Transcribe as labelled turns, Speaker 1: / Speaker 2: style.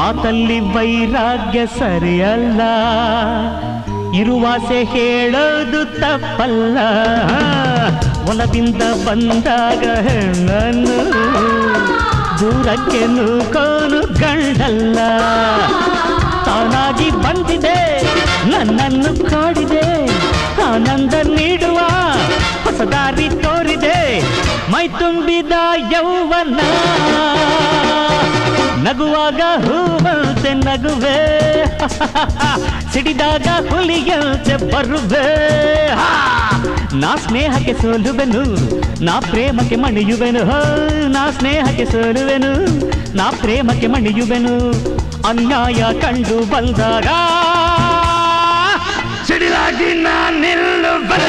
Speaker 1: ಮಾತಲ್ಲಿ ವೈರಾಗ್ಯ ಸರಿಯಲ್ಲ, ಇರುವಾಸೆ ಹೇಳೋದು ತಪ್ಪಲ್ಲ. ಒಲದಿಂದ ಬಂದಾಗ ಹೆಣ್ಣನ್ನು ದೂರಕ್ಕೆ ನೂಕೋನು ಗಂಡಲ್ಲ. ತಾನಾಗಿ ಬಂದಿದೆ ನನ್ನನ್ನು ಕಾಡಿದೆ, ಆನಂದ ನೀಡುವ ಹೊಸ ದಾರಿ ತೋರಿದೆ. ಮೈ ತುಂಬಿದ ಯೌವನ ನಗುವಾಗ ಹೂವಂತೆ ನಗುವೆ, ಸಿಡಿದಾಗ ಹುಲಿಯಂತೆ ಬರುವೆ. ನಾ ಸ್ನೇಹಕ್ಕೆ ಸೋಲುವೆನು, ನಾ ಪ್ರೇಮಕ್ಕೆ ಮಣಿಯುವೆನು. ನಾ ಸ್ನೇಹಕ್ಕೆ ಸೋಲುವೆನು, ನಾ ಪ್ರೇಮಕ್ಕೆ ಮಣಿಯುವೆನು. ಅನ್ಯಾಯ ಕಂಡು ಬಂದಾಗ ಸಿಡಿಲಾಗಿ ನಾ ನಿಲ್ಲುವೆ.